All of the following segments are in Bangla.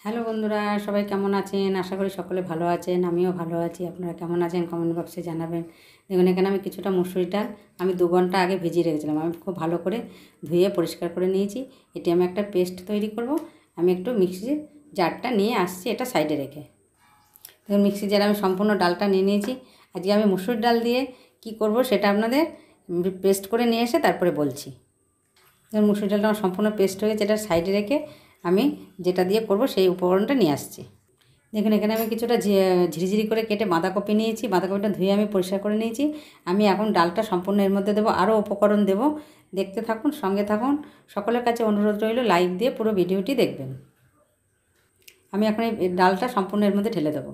হ্যালো বন্ধুরা, সবাই কেমন আছেন? আশা করি সকলে ভালো আছেন। আমিও ভালো আছি। আপনারা কেমন আছেন কমেন্ট বক্সে জানাবেন। দেখুন, এখানে আমি কিছুটা মুসুরি ডাল আমি 2 ঘন্টা আগে ভিজিয়ে রেখেছিলাম। আমি খুব ভালো করে ধুয়ে পরিষ্কার করে নিয়েছি। এটি আমি একটা পেস্ট তৈরি করব। আমি একটু মিক্সির জারটা নিয়ে আসছি, এটা সাইডে রেখে। দেখুন, মিক্সি জারে আমি সম্পূর্ণ ডালটা নিয়ে নিয়েছি। আজকে আমি মুসুর ডাল দিয়ে কি করব সেটা আপনাদের পেস্ট করে নিয়ে এসে তারপরে বলছি। দেখুন, মুসুর ডালটা আমার সম্পূর্ণ পেস্ট হয়ে গেছে। এটা সাইডে রেখে আমি যেটা দিয়ে করব সেই উপকরণটা নিয়ে আসছি। দেখুন, এখানে আমি কিছুটা ঝিরিঝিরি করে কেটে বাঁধাকপি নিয়েছি। বাঁধাকপিটা ধুয়ে আমি পরিষ্কার করে নিয়েছি। আমি এখন ডালটা সম্পূর্ণ এর মধ্যে দেবো, আরও উপকরণ দেবো। দেখতে থাকুন, সঙ্গে থাকুন। সকলের কাছে অনুরোধ রইল লাইক দিয়ে পুরো ভিডিওটি দেখবেন। আমি এখন এই ডালটা সম্পূর্ণ এর মধ্যে ঢেলে দেবো।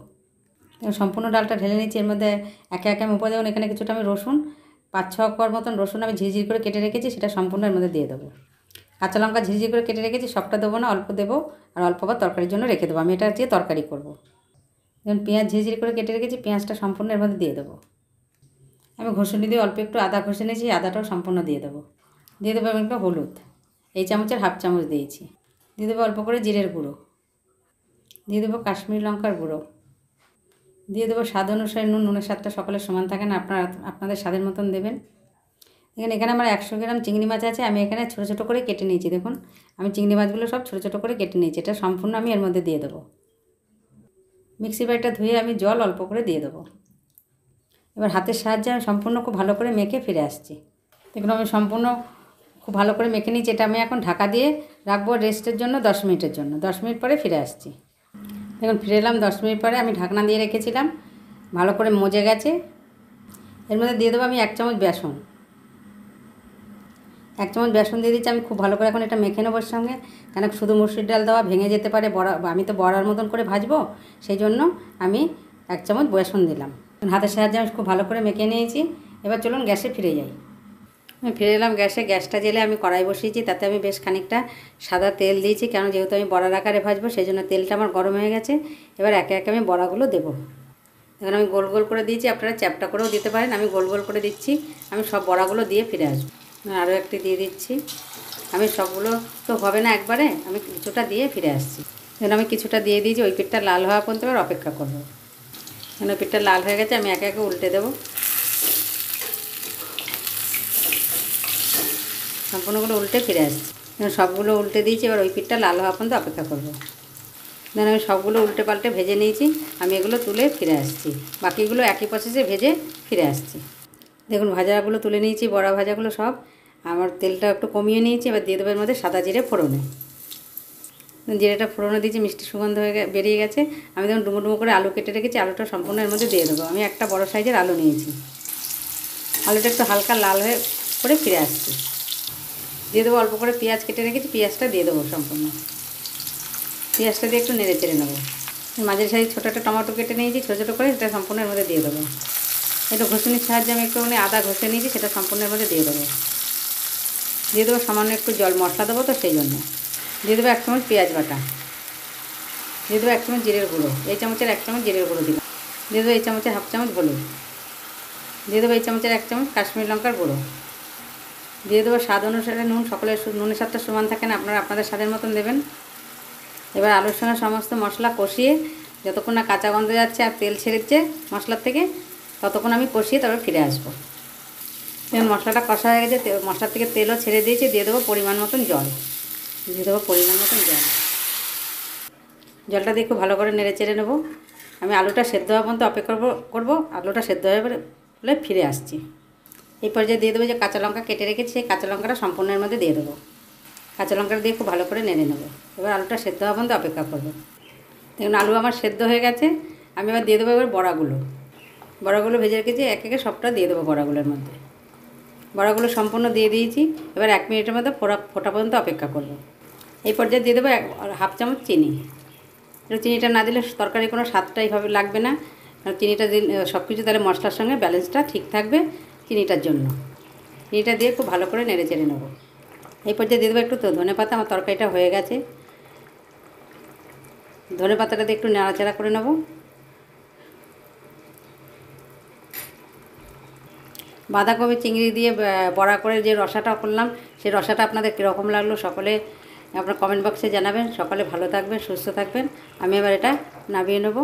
সম্পূর্ণ ডালটা ঢেলে নিচ্ছি। এর মধ্যে একে একে আমি উপাদান, এখানে কিছুটা আমি রসুন 5-6 কোয়ার মতন রসুন আমি ঝিরিঝিরি করে কেটে রেখেছি, সেটা সম্পূর্ণ এর মধ্যে দিয়ে দেবো। কাঁচা লঙ্কা ঝিরিঝিরি করে কেটে রেখেছি, সবটা দেবো না, অল্প দেবো। আর অল্প আবার তরকারির জন্য রেখে দেবো। আমি এটা দিয়ে তরকারি করব। যেমন পেঁয়াজ ঝিরিঝিরি করে কেটে রেখেছি, পেঁয়াজটা সম্পূর্ণ এর মধ্যে দিয়ে দেবো। আমি ঘষুনি দিয়ে অল্প একটু আদা ঘষে নিয়েছি, আদাটাও সম্পূর্ণ দিয়ে দেবো। দিয়ে দেবো আমি একটু হলুদ, এই চামচের হাফ চামচ দিয়েছি। দিয়ে দেবো অল্প করে জিরের গুঁড়ো, দিয়ে দেবো কাশ্মীরি লঙ্কার গুঁড়ো, দিয়ে দেবো স্বাদ অনুসারে নুন। নুনের স্বাদটা সকলের সমান থাকে না, আপনাদের স্বাদের মতন দেবেন। এখানে আমার 100 গ্রাম চিংড়ি মাছ আছে। আমি এখানে ছোটো ছোটো করে কেটে নিয়েছি। দেখুন, আমি চিংড়ি মাছগুলো সব ছোটো ছোটো করে কেটে নিয়েছি। এটা সম্পূর্ণ আমি এর মধ্যে দিয়ে দেবো। মিক্সি বাটিটা ধুয়ে আমি জল অল্প করে দিয়ে দেবো। এবার হাতের সাহায্যে আমি সম্পূর্ণ খুব ভালো করে মেখে ফিরে আসছি। দেখুন, আমি সম্পূর্ণ খুব ভালো করে মেখে নিয়েছি। এটা আমি এখন ঢাকা দিয়ে রাখবো রেস্টের জন্য 10 মিনিটের জন্য। 10 মিনিট পরে ফিরে আসছি। দেখুন, ফিরে এলাম 10 মিনিট পরে। আমি ঢাকনা দিয়ে রেখেছিলাম, ভালো করে মজে গেছে। এর মধ্যে দিয়ে দেবো আমি 1 চামচ বেসন। 1 চামচ বেসন দিয়ে দিচ্ছি। আমি খুব ভালো করে এখন এটা মেখে নেবো ওর সঙ্গে। কেন শুধু মুসুর ডাল দেওয়া ভেঙে যেতে পারে, বড়া আমি তো বড়ার মতন করে ভাজবো, সেই জন্য আমি 1 চামচ বেসন দিলাম। হাতের সাহায্যে আমি খুব ভালো করে মেখে নিয়েছি। এবার চলুন গ্যাসে ফিরে যাই। আমি ফিরে এলাম গ্যাসে। গ্যাসটা জেলে আমি কড়াই বসিয়েছি। তাতে আমি বেশ খানিকটা সাদা তেল দিয়েছি, কেন যেহেতু আমি বড়ার আকারে ভাজবো সেই জন্য তেলটা আমার গরম হয়ে গেছে। এবার একে একে আমি বড়াগুলো দেবো। এখন আমি গোল গোল করে দিয়েছি, আপনারা চ্যাপটা করেও দিতে পারেন। আমি গোল গোল করে দিচ্ছি। আমি সব বড়াগুলো দিয়ে ফিরে আসবো। আরও একটি দিয়ে দিচ্ছি। আমি সবগুলো তো হবে না একবারে, আমি কিছুটা দিয়ে ফিরে আসছি। এখন আমি কিছুটা দিয়ে দিয়েছি। ওই পিঠটা লাল হওয়া পর্যন্ত এবার অপেক্ষা করবো। এখন ওই পিঠটা লাল হয়ে গেছে, আমি একে একে উল্টে দেবো। সম্পূর্ণগুলো উল্টে ফিরে আসছি। সবগুলো উল্টে দিয়েছি। এবার ওই পিঠটা লাল হওয়া পর্যন্ত অপেক্ষা করবো। দেন আমি সবগুলো উল্টে পাল্টে ভেজে নিয়েছি। আমি এগুলো তুলে ফিরে আসছি। বাকিগুলো একই প্রসেসে ভেজে ফিরে আসছি। দেখুন, ভাজাগুলো তুলে নিয়েছি, বড়া ভাজাগুলো সব। আমার তেলটা একটু কমিয়ে নিয়েছি। এবার দিয়ে দেবো এর মধ্যে সাদা জিরে ফোড়নে। জিরেটা ফোড়নে দিয়েছি, মিষ্টি সুগন্ধ হয়ে বেরিয়ে গেছে। আমি দেখুন ডুমো ডুমো করে আলু কেটে রেখেছি, আলুটা সম্পূর্ণ এর মধ্যে দিয়ে দেবো। আমি একটা বড় সাইজের আলু নিয়েছি। আলুটা একটু হালকা লাল হয়ে করে ফিরে আসছি। দিয়ে দেবো অল্প করে পেঁয়াজ কেটে রেখেছি, পেঁয়াজটা দিয়ে দেবো সম্পূর্ণ। পেঁয়াজটা দিয়ে একটু নেড়ে চেড়ে নেবো। মাঝের সাইজ ছোটো একটা টমেটো কেটে নিয়েছি ছোটো ছোটো করে, সেটা সম্পূর্ণ এর মধ্যে দিয়ে দেবো। একটু ঘষুনির সাহায্যে আমি একটুখানি আদা ঘষে নিয়েছি, সেটা সম্পূর্ণ এর মধ্যে দিয়ে দেবো। দিয়ে দেবো সামান্য একটু জল, মশলা দেবো তো সেই জন্য। দিয়ে দেবো 1 চামচ পেঁয়াজ বাটা। দিয়ে দেবো 1 চামচ জিরের গুঁড়ো, এই চামচের 1 চামচ জিরের গুঁড়ো দিলাম। দিয়ে দেবো এই চামচের হাফ চামচ হলুদ। দিয়ে দেবো এই চামচের 1 চামচ কাশ্মীরি লঙ্কার গুঁড়ো। দিয়ে দেবো স্বাদ অনুসারে নুন। সকলের নুনের স্বাদটা সমান থাকে না, আপনারা আপনাদের স্বাদের মতন দেবেন। এবার আলুর সঙ্গে সমস্ত মশলা কষিয়ে যতক্ষণ না কাঁচা গন্ধ যাচ্ছে আর তেল ছেড়েছে মশলার থেকে, ততক্ষণ আমি কষিয়ে তারপর ফিরে আসবো। যেমন মশলাটা কষা হয়ে গেছে, মশলার থেকে তেলও ছেড়ে দিয়েছি। দিয়ে দেবো পরিমাণ মতন জল। দিয়ে দেবো পরিমাণ মতন জল। জলটা দিয়ে খুব ভালো করে নেড়ে চেড়ে নেবো। আমি আলুটা সেদ্ধ হওয়া পর্যন্ত অপেক্ষা করবো। আলুটা সেদ্ধ হয়ে বলে ফিরে আসছি। এই পর্যায়ে দিয়ে দেবো যে কাঁচা লঙ্কা কেটে রেখেছি, সেই কাঁচা লঙ্কাটা সম্পূর্ণের মধ্যে দিয়ে দেবো। কাঁচা লঙ্কাটা দিয়ে খুব ভালো করে নেড়ে নেবো। এবার আলুটা সেদ্ধ হওয়া পর্যন্ত অপেক্ষা করবো। দেখুন, আলু আমার সেদ্ধ হয়ে গেছে। আমি এবার দিয়ে দেবো এবার বড়াগুলো ভেজে রেখেছি, এক একে সবটা দিয়ে দেবো বড়াগুলোর মধ্যে। বড়াগুলো সম্পূর্ণ দিয়ে দিয়েছি। এবার 1 মিনিটের মধ্যে ফোটা পর্যন্ত অপেক্ষা করব। এই পর্যায়ে দিয়ে দেবো হাফ চামচ চিনি। চিনিটা না দিলে তরকারি কোনো স্বাদটাই লাগবে না। চিনিটা দিলে সব কিছু তাহলে মশলার সঙ্গে ব্যালেন্সটা ঠিক থাকবে চিনিটার জন্য। চিনিটা দিয়ে খুব ভালো করে নেড়ে চেড়ে নেবো। এই পর্যায়ে দিয়ে দেবো একটু ধনেপাতা। আমার তরকারিটা হয়ে গেছে। ধনেপাতাটা দিয়ে একটু নাড়াচাড়া করে নেব। বাঁধাকপি চিংড়ি দিয়ে বড়া করে যে রসাটা করলাম, সেই রসাটা আপনাদের কীরকম লাগলো সকলে আপনার কমেন্ট বক্সে জানাবেন। সকলে ভালো থাকবেন, সুস্থ থাকবেন। আমি এবার এটা নামিয়ে নেব।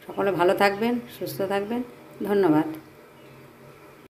সকলে ভালো থাকবেন, সুস্থ থাকবেন। ধন্যবাদ।